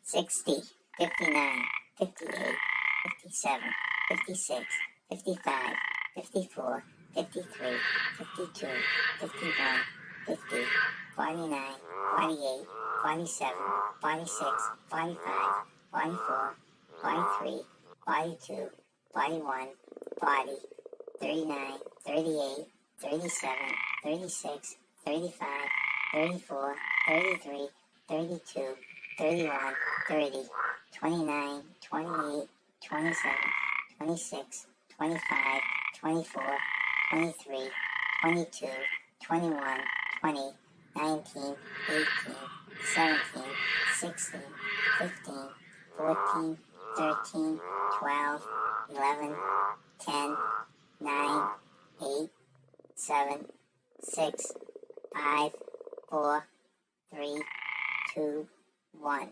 60, 59, 58, 57, 56, 55, 54, 53, 52, 51, 50, 49, 48, 47, 46, 45, 44, 43, 42, 41, 40, 39, 38, 37, 36, 35, 34, 33, 32, 31, 30, 29, 28, 27, 26, 25, 24, 23, 22, 21, 20, 19, 18, 17, 16, 15, 14, 13, 12, 11, 10, 9, 8, 7, 6, 5, 4, 3, 2, 1.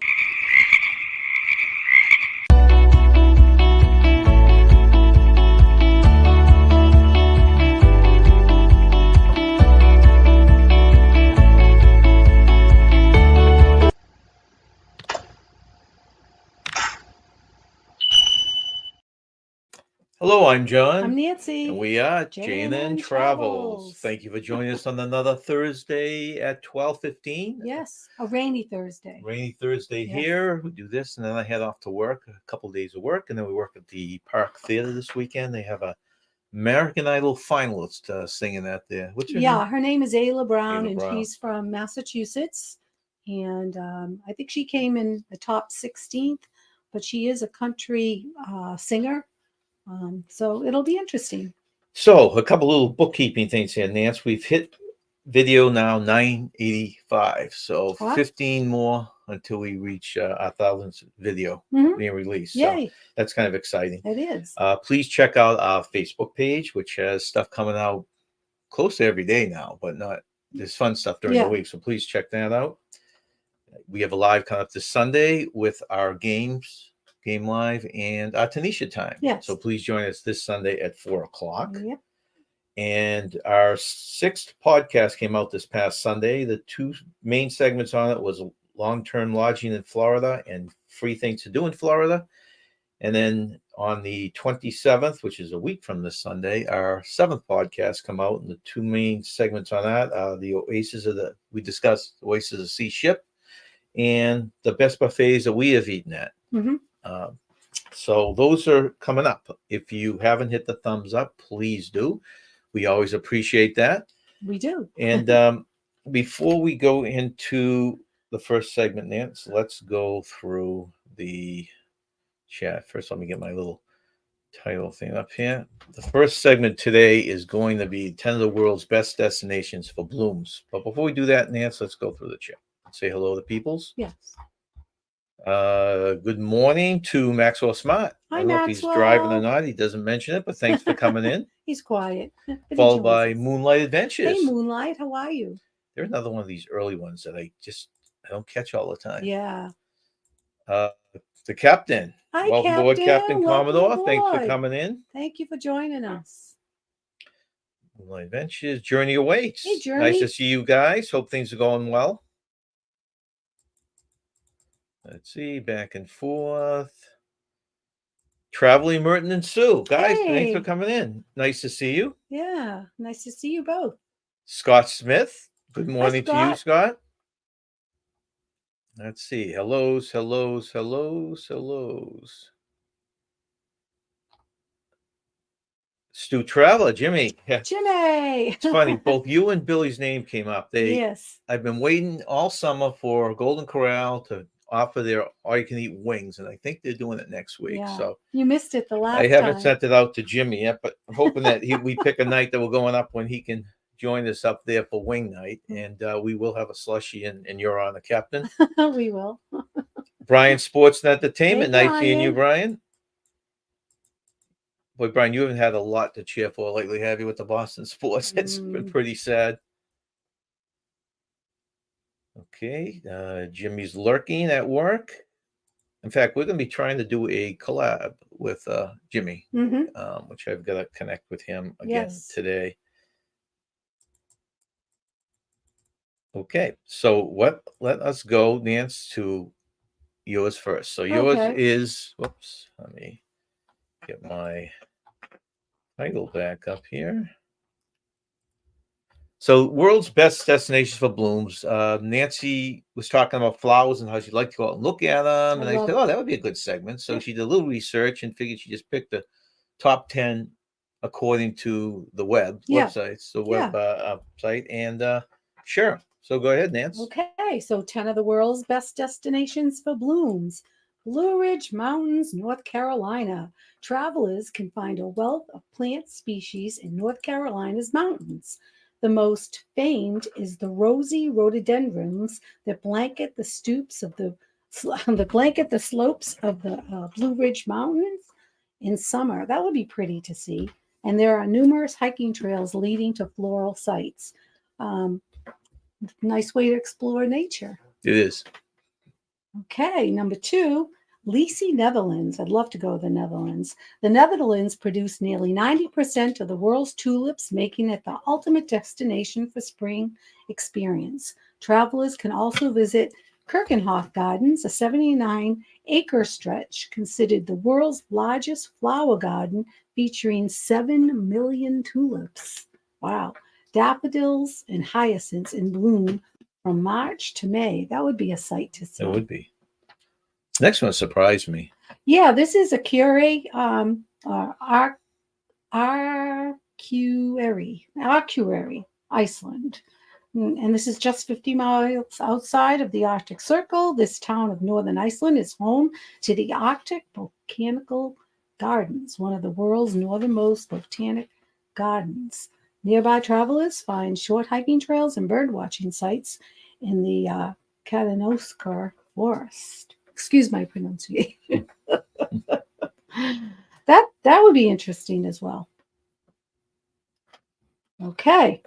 Hello, I'm John. I'm Nancy. And we are j&ntravels. j&ntravels. Thank you for joining us on another Thursday at 12:15. Yes, a rainy Thursday. Rainy Thursday Yes. here. We do this, and then I head off to work, a couple of days of work, and then we work at the Park Theater this weekend. They have a American Idol finalist singing out there. What's her name? Her name is Ayla Brown, Ayla and Brown. she's from Massachusetts. And I think she came in the top 16th, but she is a country singer. So it'll be interesting. So, a couple little bookkeeping things here, Nance. We've hit video now 985. So, What? 15 more until we reach our 1,000th video Mhm. being released. Yay. So, that's kind of exciting. It is. Please check out our Facebook page, which has stuff coming out close to every day now, but there's fun stuff during the week. So, please check that out. We have a live coming up this Sunday with our Game Live and our Tanisha time. Yes. So please join us this Sunday at 4:00. Yep. And our 6th podcast came out this past Sunday. The two main segments on it was long-term lodging in Florida and free things to do in Florida. And then on the 27th, which is a week from this Sunday, our 7th podcast come out, and the two main segments on that are we discussed the Oasis of Sea Ship and the best buffets that we have eaten at. Mm-hmm. So those are coming up. If you haven't hit the thumbs up, please do. We always appreciate that. We do. And before we go into the first segment, Nance, let's go through the chat. First, let me get my little title thing up here. The first segment today is going to be 10 of the world's best destinations for blooms. But before we do that, Nance, let's go through the chat. Say hello to peoples. Yes. Good morning to Maxwell Smart. Hi, I don't know if he's driving or not. He doesn't mention it, but thanks for coming in. He's quiet. Followed by Moonlight Adventures. Hey, Moonlight, how are you? There's another one of these early ones that I don't catch all the time. Yeah. The Captain. Hi, welcome Captain. Aboard, Captain Welcome Commodore. aboard. Thanks for coming in. Thank you for joining us. Moonlight Adventures. Journey awaits. Hey, Journey. Nice to see you guys. Hope things are going well. Let's see, back and forth. Traveling Merton and Sue. Guys, thanks for coming in. Nice to see you. Yeah, nice to see you both. Scott Smith. Good morning Hi, to you, Scott. Let's see. Hellos. Stu Traveler, Jimmy. Jimmy. It's funny. Both you and Billy's name came up. Yes. I've been waiting all summer for Golden Corral to offer their all-you-can-eat wings, and I think they're doing it next week. Yeah. So you missed it the last time. I haven't sent it out to Jimmy yet, but I'm hoping that we pick a night that we're going up when he can join us up there for wing night, and we will have a slushie, and you're on the Captain. We will. Brian Sports and Entertainment. Hey, nice seeing you, Brian. Boy, Brian, you haven't had a lot to cheer for lately, have you, with the Boston sports? It's been pretty sad. Okay, Jimmy's lurking at work. In fact, we're going to be trying to do a collab with Jimmy, which I've got to connect with him again today. Okay, so let us go, Nance, to yours first. So yours Okay. is, whoops, let me get my title back up here. So, world's best destinations for blooms. Nancy was talking about flowers and how she'd like to go out and look at them. And I said, oh, that would be a good segment. So Yeah. she did a little research and figured she just picked the top 10 according to the websites, the web site. And sure. So go ahead, Nance. Okay, so 10 of the world's best destinations for blooms. Blue Ridge Mountains, North Carolina. Travelers can find a wealth of plant species in North Carolina's mountains. The most famed is the rosy rhododendrons that blanket the slopes of the Blue Ridge Mountains in summer. That would be pretty to see. And there are numerous hiking trails leading to floral sites. Nice way to explore nature. It is. Okay, number 2, Lisi, Netherlands. I'd love to go to the Netherlands. The Netherlands produce nearly 90% of the world's tulips, making it the ultimate destination for spring experience. Travelers can also visit Keukenhof Gardens, a 79-acre stretch considered the world's largest flower garden, featuring 7 million tulips. Wow. Daffodils and hyacinths in bloom from March to May. That would be a sight to see. It would be. Next one surprised me. Yeah, this is a Arcueary, Iceland. And this is just 50 miles outside of the Arctic Circle. This town of northern Iceland is home to the Arctic Botanical Gardens, one of the world's northernmost botanic gardens. Nearby travelers find short hiking trails and bird watching sites in the Katanoskar Forest. Excuse my pronunciation. That would be interesting as well. Okay.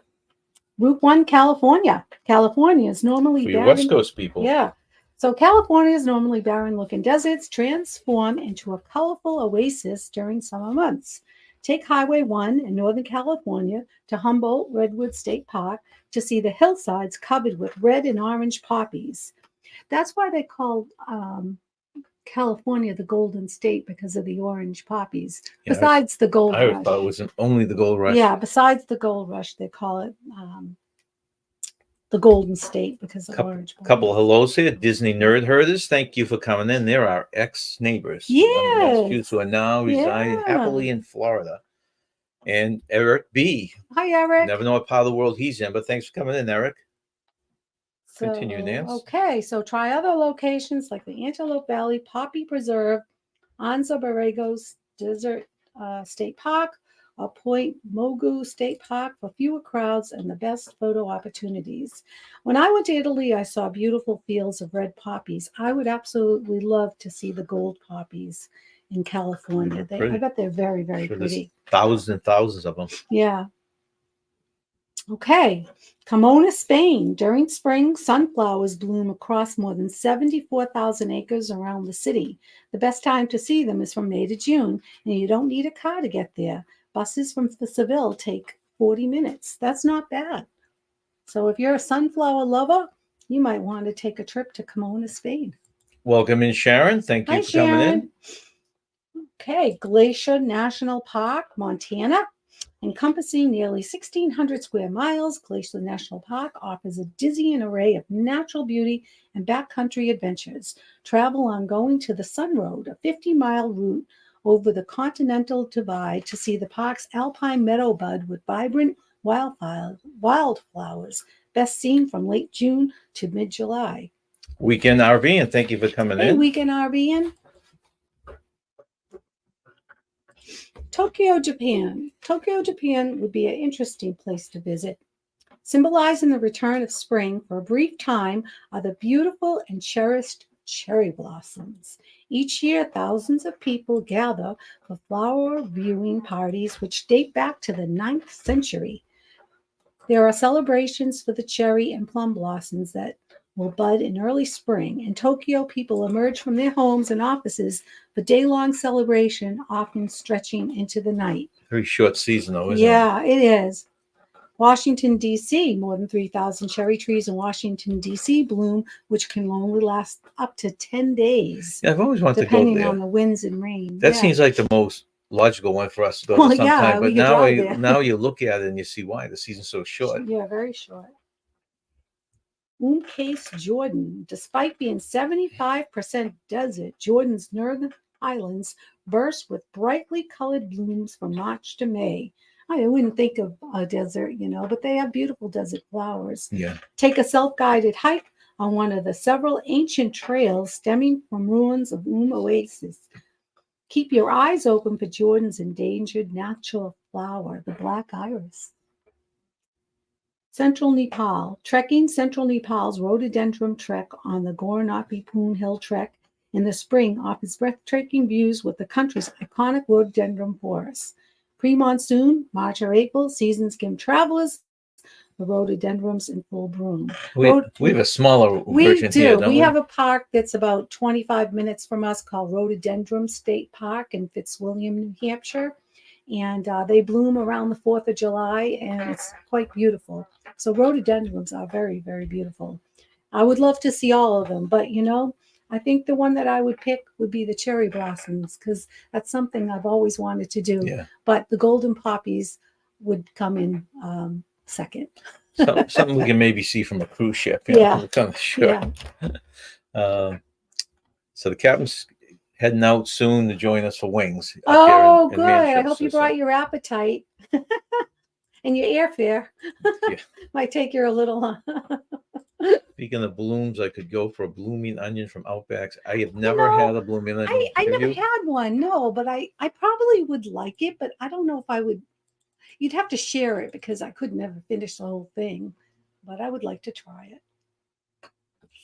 Route 1, California. California is normally for your barren. West Coast people. Yeah. So California is normally barren-looking deserts transform into a colorful oasis during summer months. Take Highway 1 in Northern California to Humboldt Redwood State Park to see the hillsides covered with red and orange poppies. That's why they call California the Golden State, because of the orange poppies. Yeah, besides the gold I rush. thought it was only the gold rush. Yeah, besides the gold rush, they call it the Golden State because of orange poppies. Couple of hellos here, Disney Nerd Herders. Thank you for coming in. They're our ex-neighbors from Massachusetts who are now residing happily in Florida. And Eric B. Hi, Eric. Never know what part of the world he's in, but thanks for coming in, Eric. Continue, Nance. Okay, so try other locations like the Antelope Valley Poppy Preserve, Anza Borregos Desert State Park, or Point Mogu State Park for fewer crowds and the best photo opportunities. When I went to Italy, I saw beautiful fields of red poppies. I would absolutely love to see the gold poppies in California. I bet they're very, very pretty. Thousands and thousands of them. Yeah. Okay, Carmona, Spain. During spring, sunflowers bloom across more than 74,000 acres around the city. The best time to see them is from May to June, and you don't need a car to get there. Buses from Seville take 40 minutes. That's not bad. So if you're a sunflower lover, you might want to take a trip to Carmona, Spain. Welcome in, Sharon. Thank you for coming in. Okay, Glacier National Park, Montana. Encompassing nearly 1,600 square miles, Glacier National Park offers a dizzying array of natural beauty and backcountry adventures. Travel on Going to the Sun Road, a 50-mile route over the Continental Divide to see the park's alpine meadow bud with vibrant wildflowers, best seen from late June to mid-July. Weekend RV, and thank you for coming in. Weekend RV. Tokyo, Japan. Tokyo, Japan would be an interesting place to visit. Symbolizing the return of spring for a brief time are the beautiful and cherished cherry blossoms. Each year, thousands of people gather for flower viewing parties which date back to the 9th century. There are celebrations for the cherry and plum blossoms that will bud in early spring. In Tokyo, people emerge from their homes and offices for day-long celebration, often stretching into the night. Very short season, though, isn't it? Yeah, it is. Washington, D.C., more than 3,000 cherry trees in Washington, D.C. bloom, which can only last up to 10 days, Yeah, I've always wanted to go depending there. on the winds and rain. That Yeah. seems like the most logical one for us to go Well, to sometime. yeah, we But could now, drive there. now you look at it and you see why the season's so short. Yeah, very short. Case Jordan. Despite being 75% desert, Jordan's northern islands burst with brightly colored blooms from March to May. I wouldn't think of a desert, but they have beautiful desert flowers. Yeah. Take a self-guided hike on one of the several ancient trails stemming from ruins of Oasis. Keep your eyes open for Jordan's endangered natural flower, the black iris. Central Nepal. Trekking Central Nepal's rhododendron trek on the Gornapi-Poon Hill Trek in the spring offers breathtaking views with the country's iconic rhododendron forests. Pre-monsoon, March or April, seasons give travelers the rhododendrons in full bloom. We have a smaller version do. here, don't We we? have a park that's about 25 minutes from us called Rhododendron State Park in Fitzwilliam, New Hampshire. And they bloom around the 4th of July, and it's quite beautiful. So rhododendrons are very, very beautiful. I would love to see all of them, but I think the one that I would pick would be the cherry blossoms because that's something I've always wanted to do. Yeah. But the golden poppies would come in second. Something we can maybe see from a cruise ship. Yeah. Sure. Yeah. So the captain's heading out soon to join us for wings. Oh, good. I Manchester, hope you brought your appetite and your airfare. Yeah. Might take you a little. Speaking of blooms, I could go for a blooming onion from Outback's. I have never had a blooming onion. I Have never you? had one, no, but I probably would like it, but I don't know if I would. You'd have to share it because I could never finish the whole thing, but I would like to try it.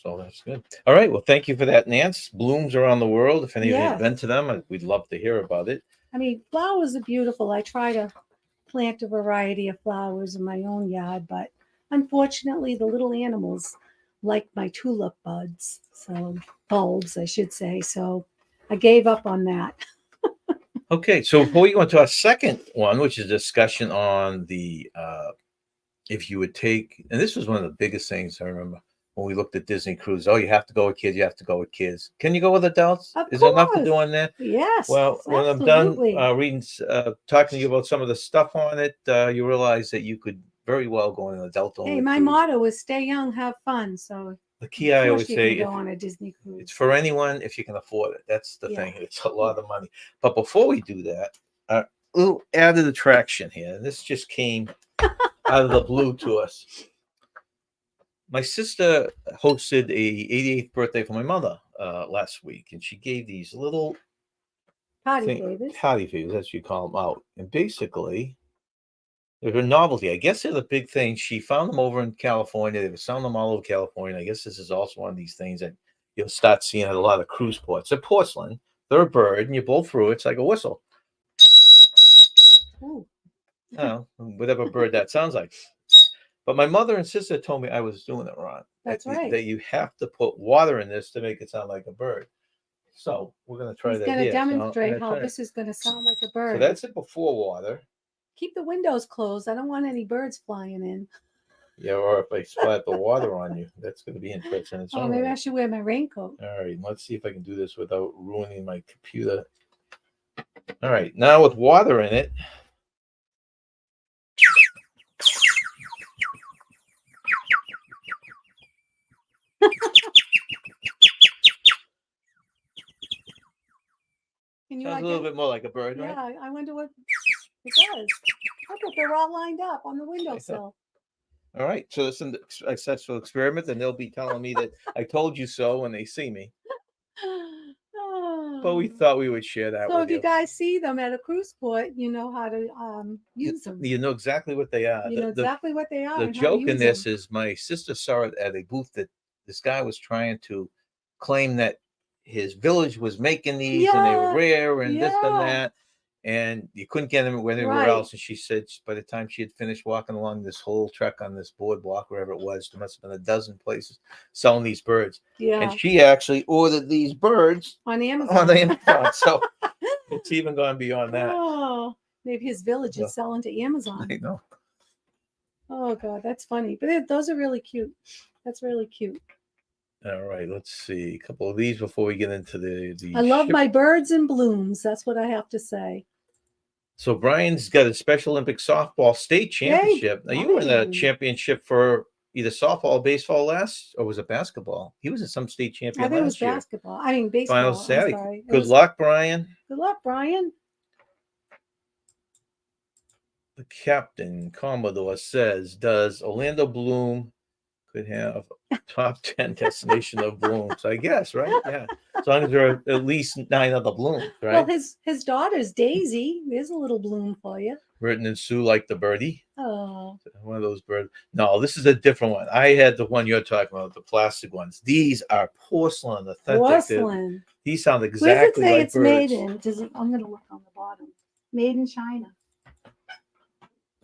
So that's good. All right. Well, thank you for that, Nance. Blooms around the world. If any of you have Yes. been to them, we'd love to hear about it. I mean, flowers are beautiful. I try to plant a variety of flowers in my own yard, but unfortunately, the little animals like my tulip buds, so bulbs, I should say. So I gave up on that. Okay. So before we go into our second one, which is a discussion on the if you would take, and this was one of the biggest things I remember when we looked at Disney cruise. Oh, you have to go with kids. You have to go with kids. Can you go with adults? Of Is there enough to course. do on there? Yes. Well, when I'm absolutely. done reading, talking to you about some of the stuff on it, you realize that you could very well go on an adult only. Hey, my cruise. motto is stay young, have fun. So The key I of always course you say, can go on a Disney cruise. it's for anyone if you can afford it. That's the Yeah. thing. It's a lot of money. But before we do that, a little added attraction here. This just came out of the blue to us. My sister hosted a 88th birthday for my mother last week, and she gave these little Party favors. patty favors, as you call them, out. And basically, they're a novelty. I guess they're the big thing. She found them over in California. They were selling them all over California. I guess this is also one of these things that you'll start seeing at a lot of cruise ports. They're porcelain. They're a bird, and you blow through it. It's like a whistle. Ooh. Oh, whatever bird that sounds like. But my mother and sister told me I was doing it wrong. That's right. That you have to put water in this to make it sound like a bird. So we're going to try He's that going to here. demonstrate how this is going to sound like a bird. So that's it before water. Keep the windows closed. I don't want any birds flying in. Yeah, or if I splat the water on you, that's going to be interesting. Oh, maybe I should wear my raincoat. All right, let's see if I can do this without ruining my computer. All right, now with water in it. Can you Sounds a little bit more like a bird, right? Yeah, I wonder what it does. Look, they're all lined up on the windowsill. All right, so this is a successful experiment, and they'll be telling me that I told you so when they see me. But we thought we would share that So with if you guys see them at a cruise port, you know how to use them. You know exactly what they are. You know exactly what they are. The and how to joke in use this them. is my sister saw it at a booth that this guy was trying to claim that his village was making these and they were rare and this and that. And you couldn't get them anywhere else. And she said by the time she had finished walking along this whole trek on this boardwalk, wherever it was, there must have been a dozen places selling these birds. Yeah. And she actually ordered these birds on Amazon. So it's even gone beyond that. Oh, maybe his village is selling to Amazon. I know. Oh God, that's funny. But those are really cute. That's really cute. All right, let's see a couple of these before we get into the I love ship. my birds and blooms. That's what I have to say. So Brian's got a Special Olympics softball state championship. Now you were in a Brian. championship for either softball or baseball last, or was it basketball? He was at some state I champion think it was last year. basketball. I mean Final baseball. I'm Saturday. sorry. It Good was, luck, Brian. Good luck, Brian. The captain, Commodore, says, does Orlando Bloom could have top 10 destination of blooms? I guess, right? Yeah. As long as there are at least 9 other blooms, Well, right? his daughter's Daisy. There's a little bloom for you. Written in Sue like the birdie. Oh, One of those birds. No, this is a different one. I had the one you're talking about, the plastic ones. These are porcelain, authentic. porcelain. These sound Where does it exactly say like it's made birds. in? I'm going to look on the bottom. Made in China.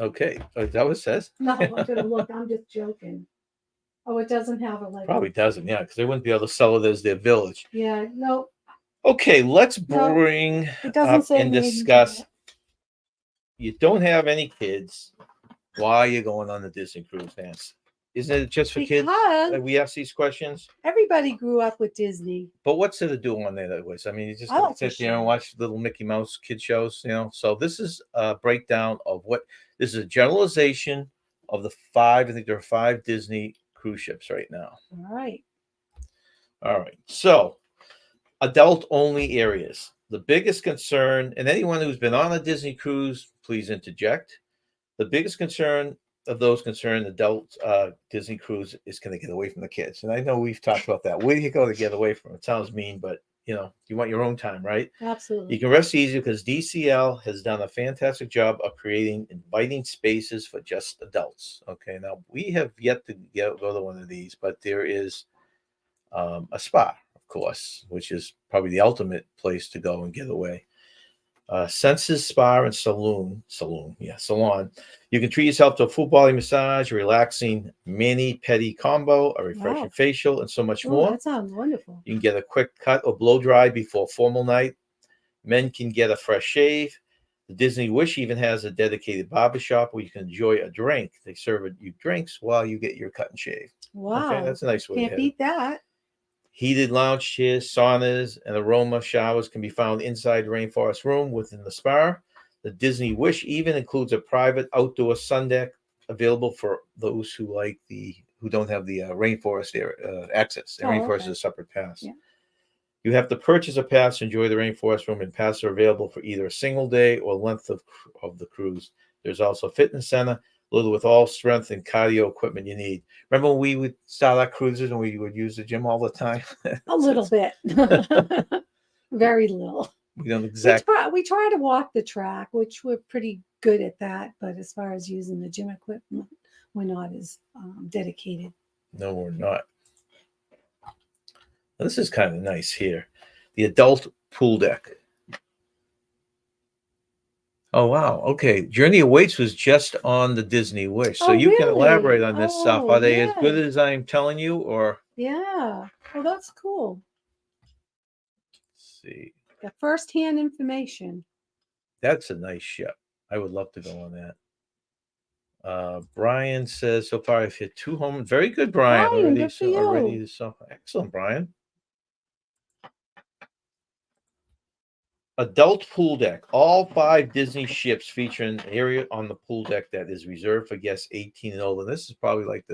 Okay, is that what it says? No, I'm going to look. I'm just joking. Oh, it doesn't have a like. Probably doesn't, yeah, because they wouldn't be able to sell it as their village. Yeah, no, Okay, let's No, bring it doesn't up say and made in discuss. China. You don't have any kids. Why are you going on the Disney cruise, Vance? Isn't it just for kids? Because We ask these questions. everybody grew up with Disney. But what's there to do on there that was? I mean, you just I like to sit there and shop. watch little Mickey Mouse kid shows, you know. So this is a breakdown of what this is a generalization of the 5. I think there are 5 Disney cruise ships right now. All right. All right. So adult only areas. The biggest concern, and anyone who's been on a Disney cruise, please interject. The biggest concern of those concerned adult Disney cruise is going to get away from the kids. And I know we've talked about that. Where do you go to get away from? It sounds mean, but you know, you want your own time, right? Absolutely. You can rest easy because DCL has done a fantastic job of creating inviting spaces for just adults. Okay, now we have yet to go to one of these, but there is a spa, of course, which is probably the ultimate place to go and get away. Senses Spa and Salon. You can treat yourself to a full body massage, a relaxing mani pedi combo, a refreshing Wow. facial, and so much Oh, more. that sounds wonderful. You can get a quick cut or blow dry before a formal night. Men can get a fresh shave. The Disney Wish even has a dedicated barber shop where you can enjoy a drink. They serve you drinks while you get your cut and shave. Wow. Okay, that's a nice way. Can't beat that. Heated lounge chairs, saunas, and aroma showers can be found inside the Rainforest Room within the spa. The Disney Wish even includes a private outdoor sun deck available for those who don't have the rainforest area, access. The rainforest is a separate pass. Yeah. You have to purchase a pass to enjoy the Rainforest Room, and passes are available for either a single day or length of the cruise. There's also a fitness center loaded with all strength and cardio equipment you need. Remember when we would start our cruises and we would use the gym all the time? A little bit. Very little. We don't exactly. We try to walk the track, which we're pretty good at that. But as far as using the gym equipment, we're not as dedicated. No, we're not. Now, this is kind of nice here. The adult pool deck. Oh, wow. Okay. Journey Awaits was just on the Disney Wish. So you can elaborate on this stuff. Are they as good as I'm telling you, or? Yeah. Well, that's cool. Let's see. Got first-hand information. That's a nice ship. I would love to go on that. Brian says, so far I've hit 2 home. Very good, Brian. Good for you. Excellent, Brian. Adult pool deck. All 5 Disney ships feature an area on the pool deck that is reserved for guests 18 and older. This is probably like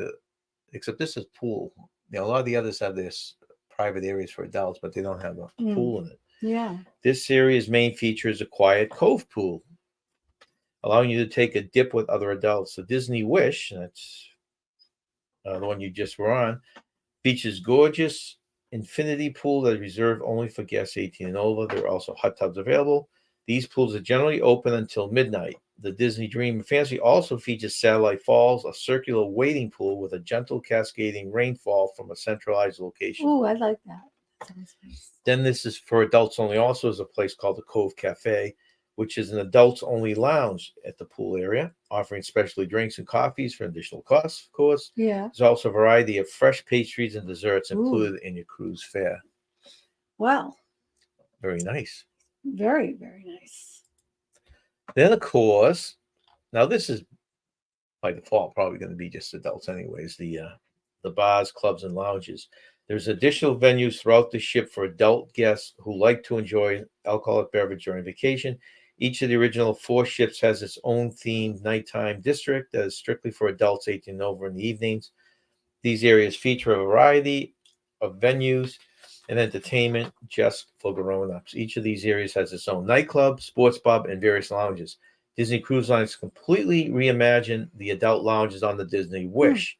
except this is pool. You know, a lot of the others have this private areas for adults, but they don't have a pool in it. Yeah. This area's main feature is a quiet cove pool, allowing you to take a dip with other adults. The Disney Wish, that's the one you just were on, features gorgeous infinity pool that is reserved only for guests 18 and older. There are also hot tubs available. These pools are generally open until midnight. The Disney Dream and Fantasy also features Satellite Falls, a circular wading pool with a gentle cascading rainfall from a centralized location. Oh, I like that. That sounds nice. Then this is for adults only. Also, is a place called the Cove Cafe, which is an adults-only lounge at the pool area, offering specialty drinks and coffees for additional costs, of course. Yeah. There's also a variety of fresh pastries and desserts included in your cruise fare. Wow. Very nice. Very, very nice. Then, of course, now this is by default probably going to be just adults anyways. The bars, clubs, and lounges. There's additional venues throughout the ship for adult guests who like to enjoy alcoholic beverage during vacation. Each of the original 4 ships has its own themed nighttime district that is strictly for adults 18 and over in the evenings. These areas feature a variety of venues and entertainment just for grown-ups. Each of these areas has its own nightclub, sports pub, and various lounges. Disney Cruise Lines completely reimagined the adult lounges on the Disney Wish.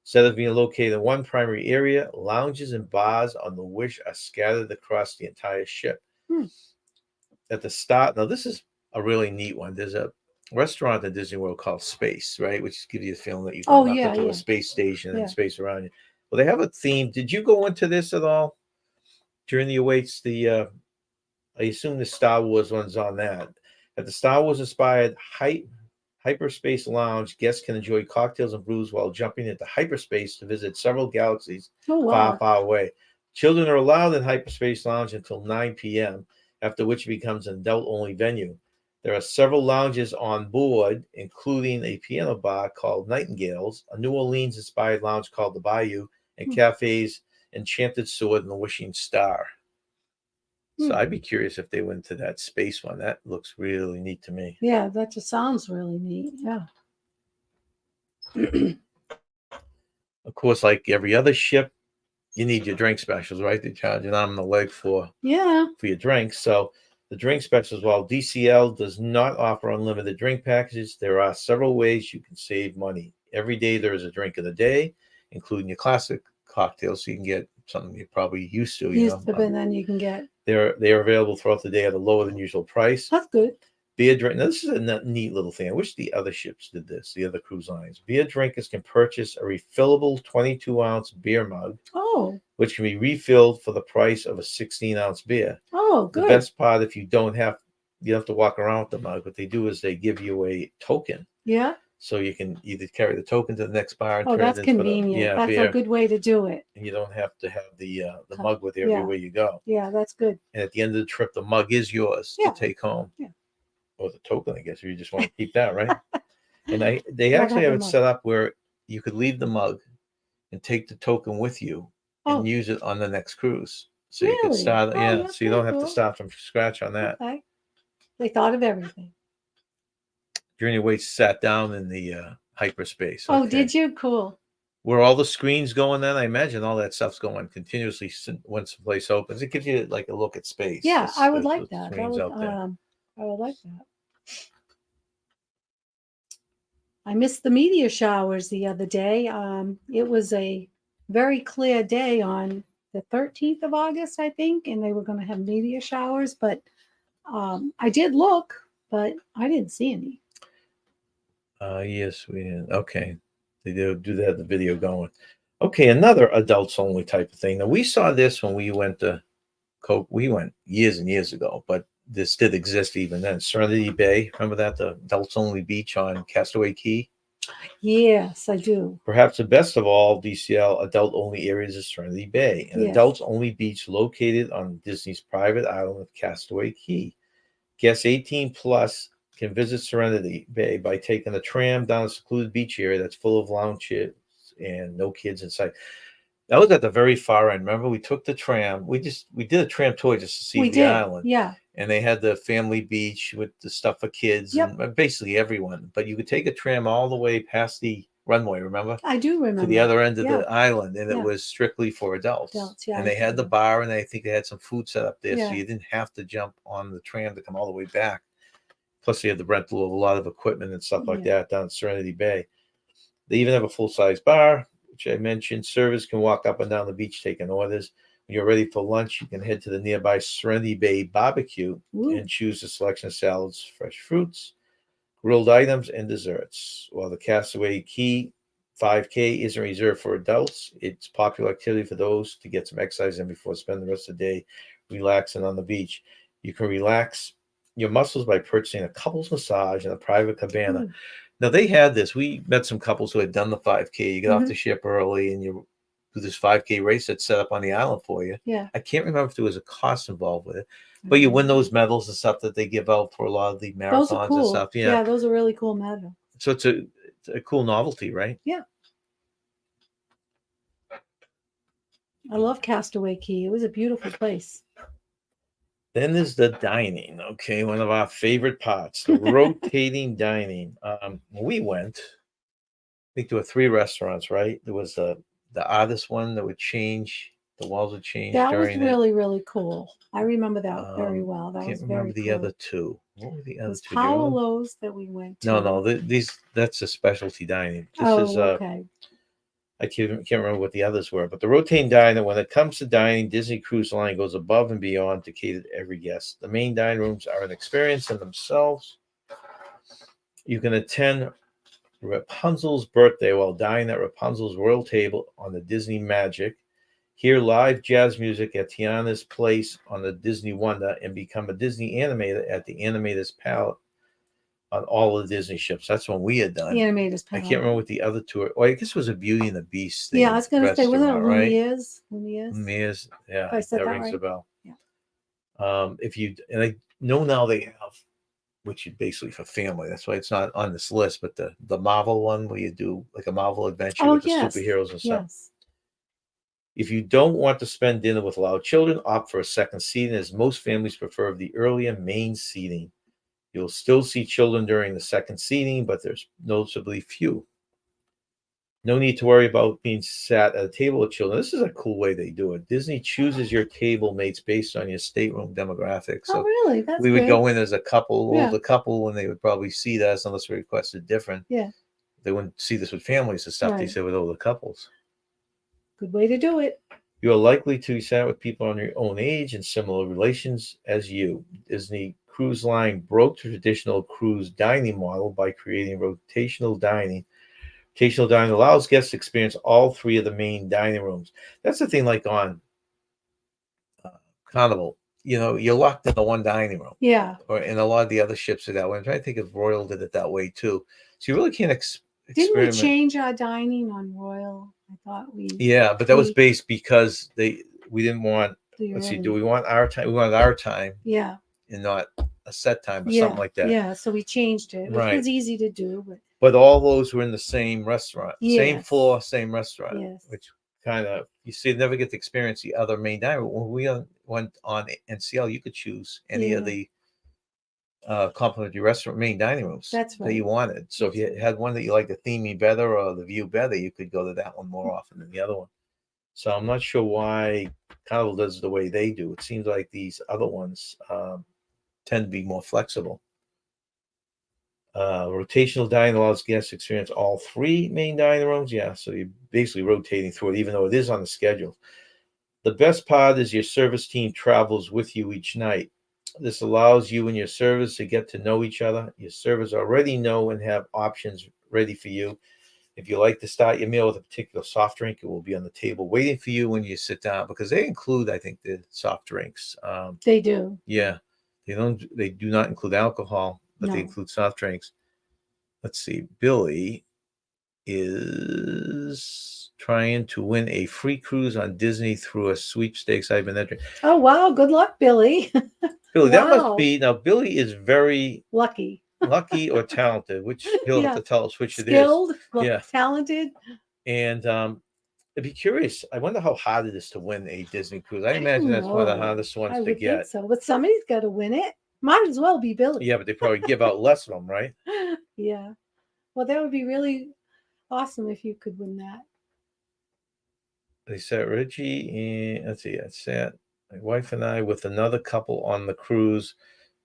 Instead of being located in one primary area, lounges and bars on the Wish are scattered across the entire ship. At the start, now this is a really neat one. There's a restaurant at Disney World called Space, right? Which gives you a feeling that you're going up into a space station and space around you. Well, they have a theme. Did you go into this at all during the awaits? I assume the Star Wars one's on that. At the Star Wars inspired Hyperspace Lounge, guests can enjoy cocktails and brews while jumping into hyperspace to visit several galaxies far, far away. Children are allowed in Hyperspace Lounge until 9 p.m., after which it becomes an adult-only venue. There are several lounges on board, including a piano bar called Nightingales, a New Orleans-inspired lounge called the Bayou, and cafes Enchanted Sword and the Wishing Star. So I'd be curious if they went to that space one. That looks really neat to me. Yeah, that just sounds really neat. Yeah. Of course, like every other ship, you need your drink specials, right? They charge an arm and a leg for your drinks. So the drink specials, while DCL does not offer unlimited drink packages, there are several ways you can save money. Every day there is a drink of the day, including your classic cocktails, so you can get something you're probably used to. But then you can get. They are available throughout the day at a lower than usual price. That's good. Beer drink. Now, this is a neat little thing. I wish the other ships did this, the other cruise lines. Beer drinkers can purchase a refillable 22-ounce beer mug, which can be refilled for the price of a 16-ounce beer. Oh, good. The best part, if you don't have to walk around with the mug, what they do is they give you a token. Yeah. So you can either carry the token to the next bar and turn that's it in convenient. That's a good way to do it. And you don't have to have the mug with you everywhere you go. Yeah, that's good. And at the end of the trip, the mug is yours to take home. Yeah. Or the token, I guess, if you just want to keep that, right? And they actually have it set up where you could leave the mug and take the token with you and use it on the next cruise. So you could start, so you don't have to start from scratch on that. Okay. They thought of everything. Journey Waits sat down in the hyperspace. Oh, did you? Cool. Where all the screens going then? I imagine all that stuff's going continuously once the place opens. It gives you like a look at space. Yeah, I would like that. I would like that. I missed the meteor showers the other day. It was a very clear day on the 13th of August, I think, and they were going to have meteor showers, but I did look, but I didn't see any. Yes, we did. Okay. They do that, the video going. Okay, another adults only type of thing. Now, we saw this when we went to Coke. We went years and years ago, but this did exist even then. Serenity Bay. Remember that? The adults only beach on Castaway Cay? Yes, I do. Perhaps the best of all DCL adult only areas is Serenity Bay, an adults only beach located on Disney's private island of Castaway Cay. Guests 18 plus can visit Serenity Bay by taking a tram down a secluded beach area that's full of lounges and no kids in sight. That was at the very far end. Remember, we took the tram. We did a tram tour just to see the island. Yeah. And they had the family beach with the stuff for kids and basically everyone. But you could take a tram all the way past the runway, remember? I do remember. To the other end of the island. And it was strictly for adults. And they had the bar, and I think they had some food set up there. So you didn't have to jump on the tram to come all the way back. Plus, you had the rental of a lot of equipment and stuff like that down at Serenity Bay. They even have a full-size bar, which I mentioned. Servers can walk up and down the beach taking orders. When you're ready for lunch, you can head to the nearby Serenity Bay barbecue and choose a selection of salads, fresh fruits, grilled items, and desserts. While the Castaway Cay 5K isn't reserved for adults, it's popular activity for those to get some exercise in before spending the rest of the day relaxing on the beach. You can relax your muscles by purchasing a couples massage in a private cabana. Now, they had this. We met some couples who had done the 5K. You get off the ship early and you do this 5K race that's set up on the island for you. Yeah. I can't remember if there was a cost involved with it, but you win those medals and stuff that they give out for a lot of the marathons and stuff. Yeah, those are really cool medals. So It's a cool novelty, right? I love Castaway Key. It was a beautiful place. Then there's the dining. Okay, one of our favorite parts, the rotating dining. When we went, I think there were 3 restaurants, right? There was the oddest one that would change. The walls would change That was during really, really cool. I remember that it. very well. That Can't was remember very the cool. other 2. What were the It other was 2? Do you remember? Paolo's that we went to. No. These that's a specialty dining. This is okay. I can't remember what the others were, but the rotating diner, when it comes to dining, Disney Cruise Line goes above and beyond to cater to every guest. The main dining rooms are an experience in themselves. You can attend Rapunzel's birthday while dining at Rapunzel's royal table on the Disney Magic, hear live jazz music at Tiana's Place on the Disney Wonder, and become a Disney animator at the Animator's Palette on all of the Disney ships. That's when we had done. The Animator's I Palette. can't remember what the other 2 are. Well, I guess it was a Beauty and the Beast thing. Yeah, I was going to say, wasn't it right? Lumiere's? Lumiere's, yeah, If I said that that rings right. a bell. Yeah. If you, and I know now they have, which is basically for family. That's why it's not on this list, but the Marvel one where you do like a Marvel adventure with the superheroes and stuff. Yes. If you don't want to spend dinner with loud children, opt for a second seating, as most families prefer the earlier main seating. You'll still see children during the second seating, but there's noticeably few. No need to worry about being sat at a table with children. This is a cool way they do it. Disney chooses your table mates based on your stateroom demographics. So really? That's we would good. go in as a couple, Yeah. older couple, and they would probably seat us unless we requested different. Yeah. They wouldn't see this with families and stuff. They Right. said with older couples. Good way to do it. You are likely to be sat with people on your own age and similar relations as you. Disney Cruise Line broke the traditional cruise dining model by creating rotational dining. Rotational dining allows guests to experience all 3 of the main dining rooms. That's the thing, like on Carnival, you're locked in the one dining room. Yeah. Or in a lot of the other ships are that way. I'm trying to think if Royal did it that way too. So you really can't Didn't we experiment. change our dining on Royal? I thought we. Yeah, but that was based because we didn't want. Let's see, do we want our time? We wanted our time. Yeah. And not a set time or something like that. Yeah, so we changed it. Right. It was easy to do. But all those were in the same restaurant. Yes. Same floor, same restaurant. Yes. Which kind of, you see, never get to experience the other main dining room. When we went on NCL, you could choose any of the complimentary restaurant main dining rooms. That's right. That you wanted. So if you had one that you liked the theming better or the view better, you could go to that one more often than the other one. So I'm not sure why Carnival does the way they do. It seems like these other ones tend to be more flexible. Rotational dining allows guests to experience all 3 main dining rooms. Yeah, so you're basically rotating through it, even though it is on the schedule. The best part is your service team travels with you each night. This allows you and your service to get to know each other. Your servers already know and have options ready for you. If you like to start your meal with a particular soft drink, it will be on the table waiting for you when you sit down, because they include, I think, the soft drinks. They do. Yeah, they do not include alcohol, but No. they include soft drinks. Let's see. Billy is trying to win a free cruise on Disney through a sweepstakes I've been entering. Oh, wow. Good luck, Billy. Billy, that must be, now Billy is very lucky or talented, which he'll have to tell us which Skilled, it is. Talented. And I'd be curious. I wonder how hard it is to win a Disney cruise. I imagine that's one of the hardest ones to get. Think so, but somebody's got to win it. Might as well be Billy. Yeah, but they probably give out less of them, right? Yeah. Well, that would be really awesome if you could win that. They sat Reggie and let's see, I sat my wife and I with another couple on the cruise.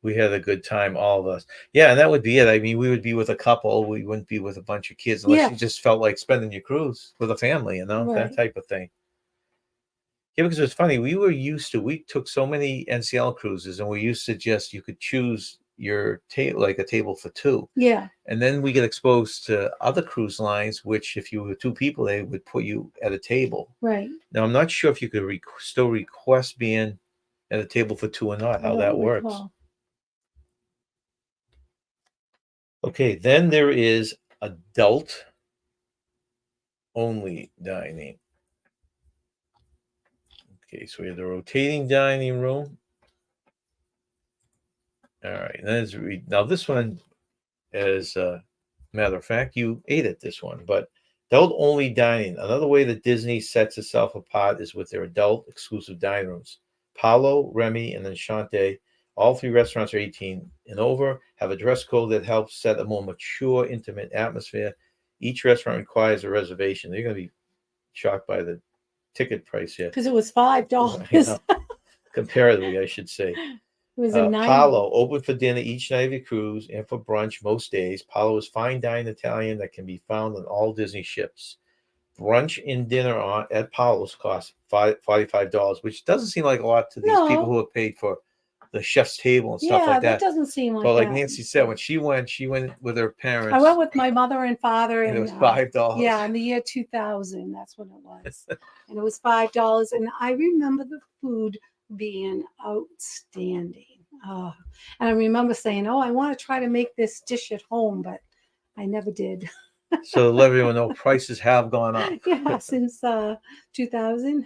We had a good time, all of us. Yeah, and that would be it. I mean, we would be with a couple. We wouldn't be with a bunch of kids unless you just felt like spending your cruise with a family, that type of thing. Yeah, because it's funny. We took so many NCL cruises, and we used to you could choose your table, like a table for 2. Yeah. And then we get exposed to other cruise lines, which if you were 2 people, they would put you at a table. Right. Now, I'm not sure if you could still request being at a table for 2 or not, how that works. Okay, then there is adult only dining. Okay, so we have the rotating dining room. All right, now this one is Matter of fact, you ate at this one, but adult only dining. Another way that Disney sets itself apart is with their adult exclusive dining rooms. Palo, Remy, and Enchante, all three restaurants are 18 and over, have a dress code that helps set a more mature, intimate atmosphere. Each restaurant requires a reservation. They're going to be shocked by the ticket price here. Because it was $5. You know, comparatively, I should say. It was a 90. Palo, open for dinner each night of your cruise and for brunch most days. Palo is fine dining Italian that can be found on all Disney ships. Brunch and dinner at Palo's cost $45, which doesn't seem like a lot to these people No. who have paid for the chef's table and stuff Yeah, like that that. doesn't seem like But like that. Nancy said, when she went with her parents. I went with my mother and father, and it was and $5. yeah, in the year 2000, that's when it was, and it was $5. And I remember the food being outstanding. Oh, and I remember saying, "Oh, I want to try to make this dish at home," but I never did. So to let everyone know, prices have gone up. Yeah, since 2000.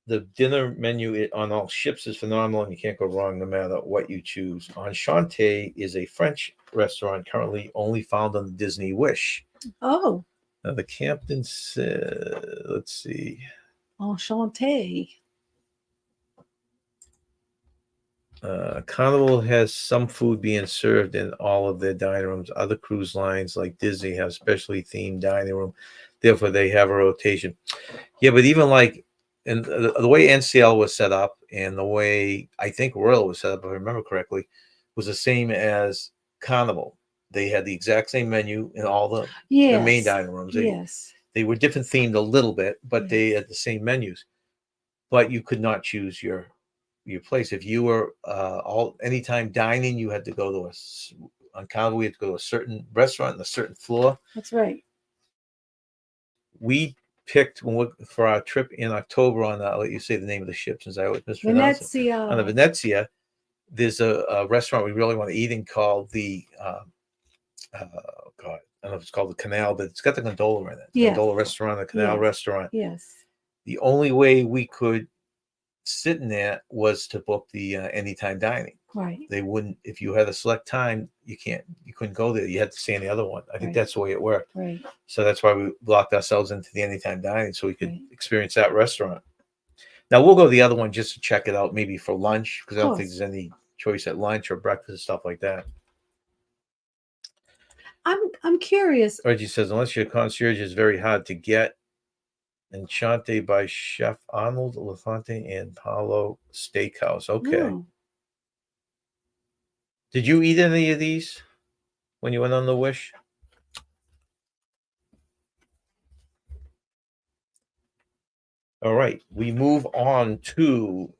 The dinner menu on all ships is phenomenal, and you can't go wrong no matter what you choose. Enchante is a French restaurant currently only found on the Disney Wish. Oh, Now, the Captain said, let's see. Enchanté. Carnival has some food being served in all of their dining rooms. Other cruise lines like Disney have specially themed dining room. Therefore, they have a rotation. Yeah, but even like, and the way NCL was set up and the way I think Royal was set up, if I remember correctly, was the same as Carnival. They had the exact same menu in all the main dining rooms. They were different themed a little bit, but they had the same menus. But you could not choose your place. If you were anytime dining, you had to go to on Carnival, we had to go to a certain restaurant and a certain floor. That's right. We picked for our trip in October on I'll let you say the name of the ship since I always mispronounce Venezia. On the Venezia, there's a restaurant we really want to eat in called the God, I don't know if it's called the Canal, but it's got the gondola in it. Yes. Gondola restaurant, the Canal restaurant. Yes. The only way we could sit in there was to book the anytime dining. Right. They wouldn't, if you had a select time, you couldn't go there. You had to stay in the other one. I think that's the way it worked. Right. So that's why we blocked ourselves into the anytime dining so we could experience that restaurant. Now we'll go to the other one just to check it out, maybe for lunch, because I don't think there's any choice at lunch or breakfast and stuff like that. I'm curious. Reggie says, unless your concierge is very hard to get, Enchante by Chef Arnold Elefante and Palo Steakhouse. Okay. Oh. Did you eat any of these when you went on the Wish? All right. We move on to,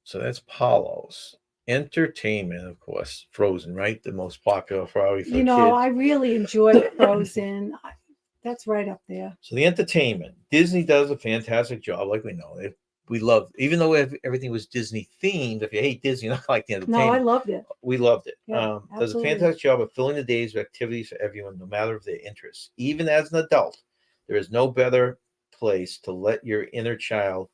so that's Palo's. Entertainment, of course. Frozen, right? The most popular probably for kids. I really enjoyed Frozen. That's right up there. So the entertainment, Disney does a fantastic job, like we know. We love, even though everything was Disney themed. If you hate Disney, you don't like the entertainment. No, I loved it. We loved it. Yeah, does a fantastic job of filling the days with activities for everyone, no matter of their interests. Even as an adult, there is no better place to let your inner child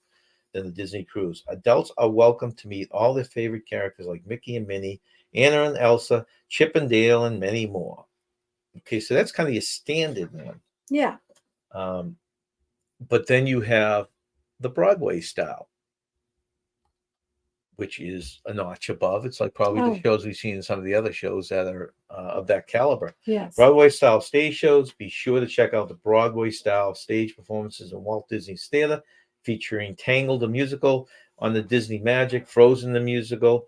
than the Disney cruise. Adults are welcome to meet all their favorite characters like Mickey and Minnie, Anna and Elsa, Chip and Dale, and many more. Okay, so that's kind of your standard one. Yeah. But then you have the Broadway style, which is a notch above. It's like probably the shows we've seen in some of the other shows that are of that caliber. Yes. Broadway style stage shows. Be sure to check out the Broadway style stage performances in Walt Disney's Theater, featuring Tangled the musical, on the Disney Magic, Frozen the musical,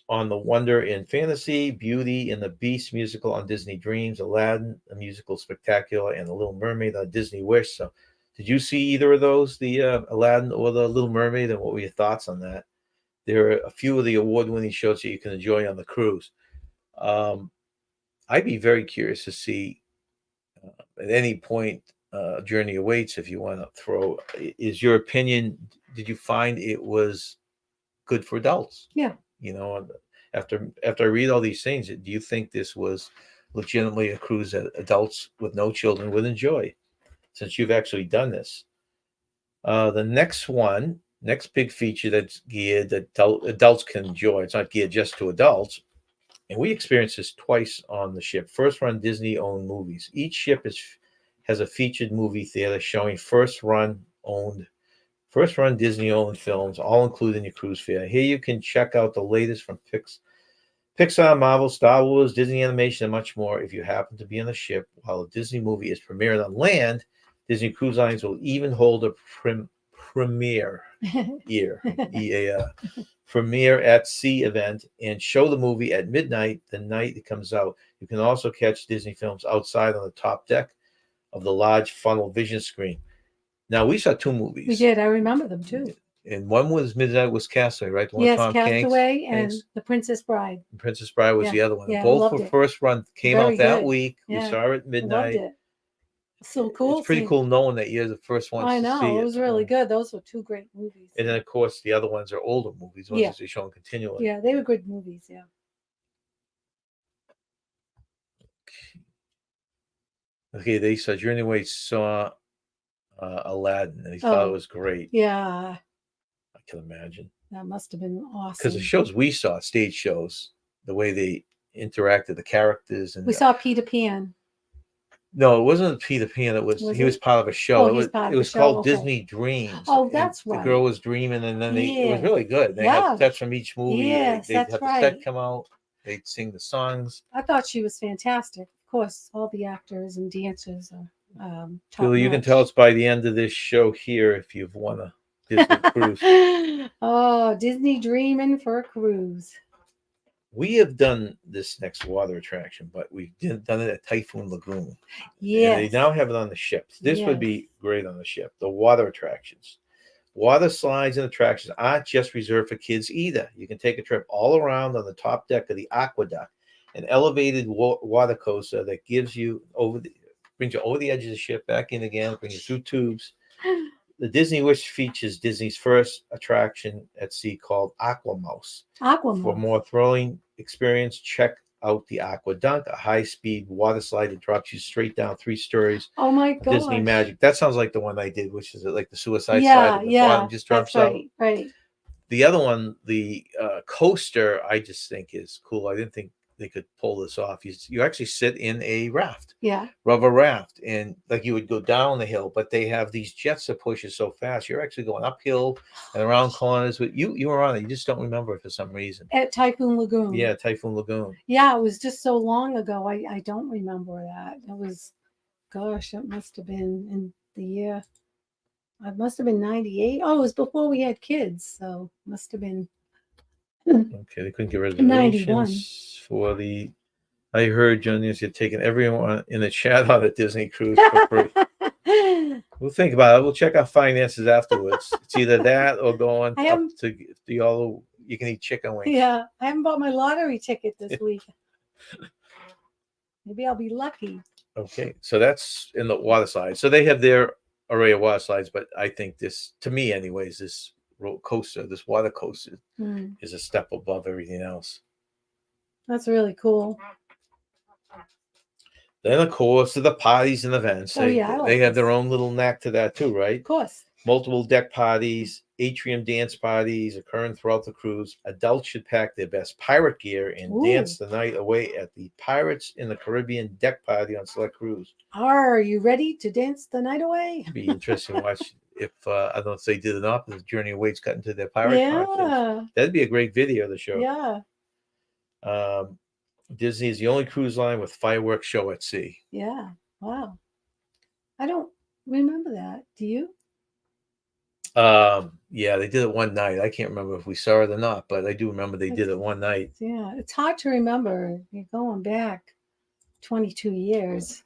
on the Wonder in Fantasy, Beauty and the Beast musical on Disney Dreams, Aladdin, a musical spectacular, and The Little Mermaid on Disney Wish. So did you see either of those, the Aladdin or the Little Mermaid, and what were your thoughts on that? There are a few of the award-winning shows that you can enjoy on the cruise. I'd be very curious to see at any point Journey Awaits, if you want to throw. Is your opinion, did you find it was good for adults? Yeah. After I read all these things, do you think this was legitimately a cruise that adults with no children would enjoy, since you've actually done this? The next big feature that's geared that adults can enjoy, it's not geared just to adults, And we experienced this twice on the ship. First run Disney-owned movies. Each ship has a featured movie theater showing first-run Disney-owned films, all included in your cruise fare. Here you can check out the latest from Pixar, Marvel, Star Wars, Disney Animation, and much more. If you happen to be on the ship while a Disney movie is premiering on land, Disney Cruise Lines will even hold a premiere EAR premiere at sea event and show the movie at midnight the night it comes out. You can also catch Disney films outside on the top deck of the large funnel vision screen. Now we saw two movies. We did. I remember them too. And one was Midnight was Castaway, right? The one Yes, Tom Castaway Hanks. and The Princess Bride. Princess Bride was Yeah. the other one. Yeah, I Both loved were it. first run, came Very out that good. week. We Yeah. saw it at I loved midnight. it. So cool. It's pretty seeing- cool knowing that you're the first ones I to know. see It was really Yeah. good. Those were two great movies. And then, of course, the other ones are older movies, ones Yeah. that they show continually. Yeah, they were good movies. Yeah. Okay, they said Journey Away saw Aladdin, and he thought it was great. Yeah. I can imagine. That must have been awesome. Because the shows we saw, stage shows, the way they interacted, the characters, and we saw Peter Pan. No, it wasn't Peter Pan. It was he was part of a show. Oh, it he was was, part of it the was show? called Okay. Disney Dreams. Oh, and that's right. The girl was dreaming, and then it was Yes. really good. They Yeah. had sets from each movie. Yes, they'd that's have the right. set come out. They'd sing the songs. I thought she was fantastic. Of course, all the actors and dancers are top Billy, you can notch. tell us by the end of this show here if you've won a Disney cruise. Oh, Disney dreaming for a cruise. We have done this next water attraction, but we've done it at Typhoon Lagoon. Yes. And they now have it on the ships. This would Yes. be great on the ship. The water attractions. Water slides and attractions aren't just reserved for kids either. You can take a trip all around on the top deck of the Aqueduct, an elevated water coaster that brings you over the edge of the ship, back in again, brings you through tubes. The Disney Wish features Disney's first attraction at sea called Aquamouse. Aquamouse. For a more thrilling experience, check out the Aqueduct, a high-speed water slide that drops you straight down 3 stories. Oh my of god. Disney Magic. That sounds like the one I did, which is like the suicide Yeah, slide. At the yeah. bottom just drops that's out. right, right. The other one, the coaster, I just think is cool. I didn't think they could pull this off. You actually sit in a raft, Yeah. rubber raft, and like you would go down the hill, but they have these jets that push you so fast. You're actually going uphill and around corners. But you were on it. You just don't remember it for some reason. At Typhoon Lagoon. Yeah, Typhoon Lagoon. Yeah, it was just so long ago. I don't remember that. It was, gosh, it must have been in the year. It must have been 98. Oh, it was before we had kids. So must have been. Okay, they couldn't get 91. reservations for the. I heard, John, you're taking everyone in the chat on a Disney cruise for free. We'll think about it. We'll check our finances afterwards. It's either that or going up to the all you can eat chicken wings. Yeah, I haven't bought my lottery ticket this week. Maybe I'll be lucky. Okay, so that's in the water slides. So they have their array of water slides, but I think this, to me anyways, this coaster, this water coaster is a step above everything else. That's really cool. Then, of course, the parties and events. They have their own little knack to that too, right? Of course. Multiple deck parties, atrium dance parties occurring throughout the cruise. Adults should pack their best pirate gear and dance the night away at the Pirates in the Caribbean deck party on select cruise. Are you ready to dance the night away? It'd be interesting to watch if I don't know if they did it up. If Journey Await's got into their pirate costumes. That'd be a great video of the show. Yeah. Disney is the only cruise line with fireworks show at sea. Yeah. Wow. I don't remember that. Do you? Yeah, they did it one night. I can't remember if we saw it or not, but I do remember they did it one night. Yeah, it's hard to remember. You're going back 22 years.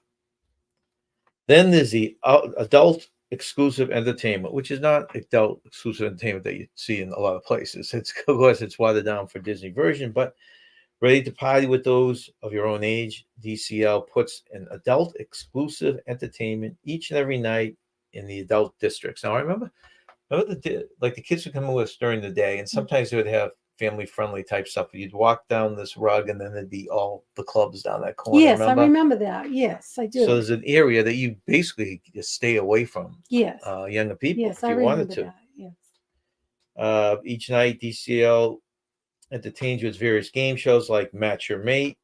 Then there's the adult exclusive entertainment, which is not adult exclusive entertainment that you see in a lot of places. It's, of course, it's watered down for Disney version, but ready to party with those of your own age. DCL puts an adult exclusive entertainment each and every night in the adult districts. Now, I remember the kids would come with us during the day, and sometimes they would have family-friendly type stuff. You'd walk down this rug, and then there'd be all the clubs down that corner. Yes, I remember that. Yes, I do. So there's an area that you basically just stay away from. Yes. Younger people, yes, if you wanted to. That. Yes. Each night, DCL entertains you with various game shows like Match Your Mate,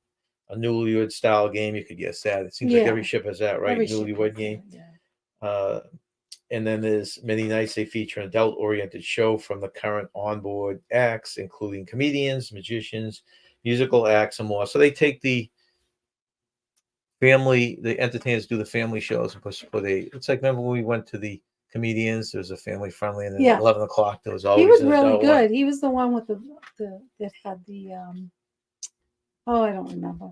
a newlywed style game. You could guess that. It seems like every ship has that, right? Every ship Newlywed has game. that, yeah. And then there's many nights they feature an adult-oriented show from the current onboard acts, including comedians, magicians, musical acts, and more. So they take the entertainers do the family shows and it's like, remember when we went to the comedians, there was a family friendly, and then at 11 o'clock there was He always was an really adult one. good. He was the one with the that had the oh, I don't remember.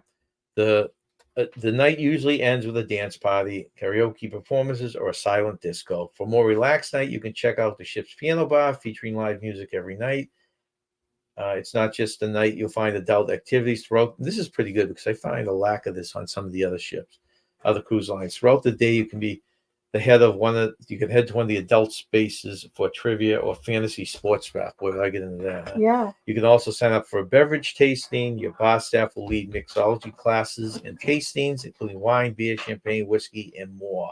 The night usually ends with a dance party, karaoke performances, or a silent disco. For a more relaxed night, you can check out the ship's piano bar featuring live music every night. It's not just the night. You'll find adult activities throughout. This is pretty good because I find a lack of this on some of the other ships, other cruise lines. Throughout the day, you can be the head of you can head to one of the adult spaces for trivia or fantasy sports draft. Boy, did I get into that. Huh? Yeah. You can also sign up for a beverage tasting. Your bar staff will lead mixology classes and tastings, including wine, beer, champagne, whiskey, and more.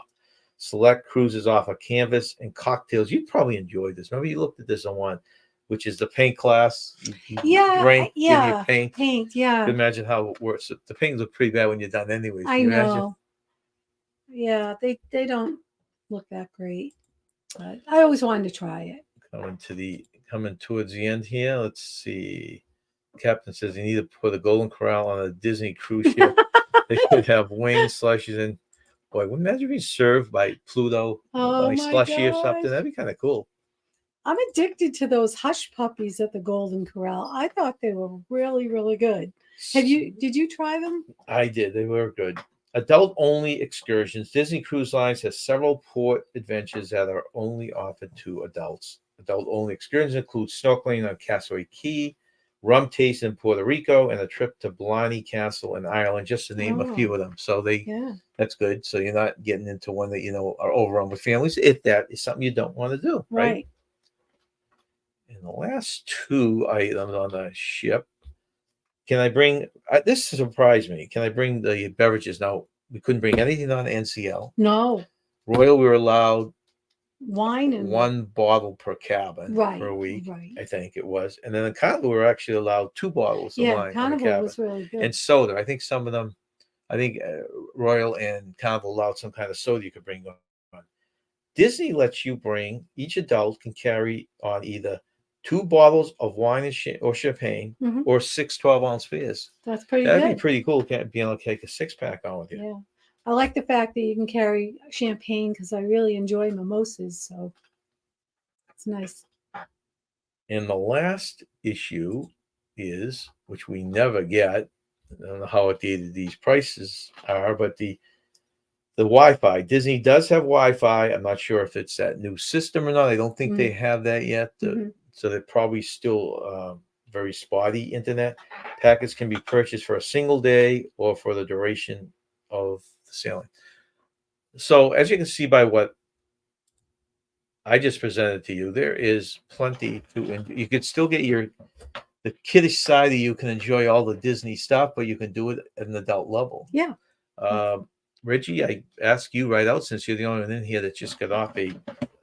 Select cruises offer canvas and cocktails. You'd probably enjoy this. Remember, you looked at this on one, which is the paint class. Drink, give you paint. Paint, yeah. You can imagine how it works. The paint look pretty bad when you're done anyways. I know. Yeah, they don't look that great. But I always wanted to try it. Coming towards the end here. Let's see. Captain says you need to put a Golden Corral on a Disney cruise ship. They could have wings, slushies, and boy, wouldn't imagine being served by Pluto, by slushy or something. That'd be kind of cool. I'm addicted to those hush puppies at the Golden Corral. I thought they were really, really good. Did you try them? I did. They were good. Adult only excursions. Disney Cruise Lines has several port adventures that are only offered to adults. Adult only excursions include snorkeling on Castaway Cay, rum taste in Puerto Rico, and a trip to Blarney Castle in Ireland, just to name a few of them. So that's good. So you're not getting into one that are overrun with families if that is something you don't want to do. Right. And the last two items on the ship. Can I bring this surprised me? Can I bring the beverages? Now, we couldn't bring anything on NCL. No. Royal, we were allowed wine and one bottle per cabin for a week. I think it was. And then in Carnival, we were actually allowed 2 bottles of wine. Carnival was really good. And soda. I think some of them, Royal and Carnival allowed some kind of soda you could bring on. Disney lets you bring, each adult can carry on either 2 bottles of wine or champagne, or 6 12-ounce beers. That's pretty good. That'd be pretty cool, being able to take a 6-pack on with you. Yeah. I like the fact that you can carry champagne because I really enjoy mimosas, so it's nice. And the last issue is, which we never get, I don't know how outdated these prices are, but the Wi-Fi. Disney does have Wi-Fi. I'm not sure if it's that new system or not. I don't think they have that yet. So they're probably still very spotty internet. Packets can be purchased for a single day or for the duration of the sailing. So as you can see by what I just presented to you, there is plenty to. You could still get the kiddish side of you can enjoy all the Disney stuff, but you can do it at an adult level. Yeah. Reggie, I ask you right out, since you're the only one in here that just got off a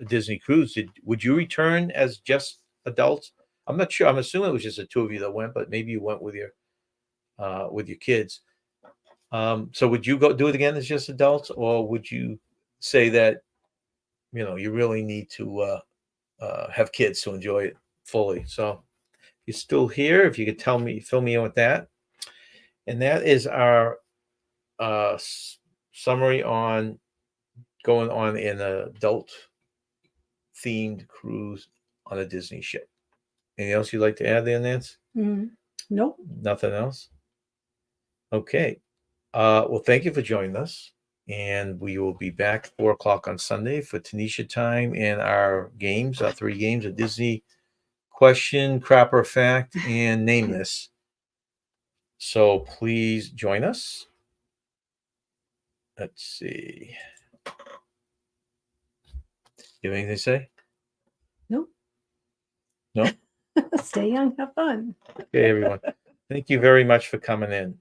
Disney cruise. Would you return as just adults? I'm not sure. I'm assuming it was just the 2 of you that went, but maybe you went with your kids. So would you go do it again as just adults, or would you say that you really need to have kids to enjoy it fully? So if you're still here, if you could fill me in with that. And that is our summary on going on an adult themed cruise on a Disney ship. Anything else you'd like to add there, Nance? Nope. Nothing else? Okay. Well, thank you for joining us. And we will be back 4:00 on Sunday for Tanisha time and our 3 games of Disney question, crap or fact, and name this. So please join us. Let's see. You have anything to say? Nope. No? Stay young, have fun. Okay, everyone. Thank you very much for coming in.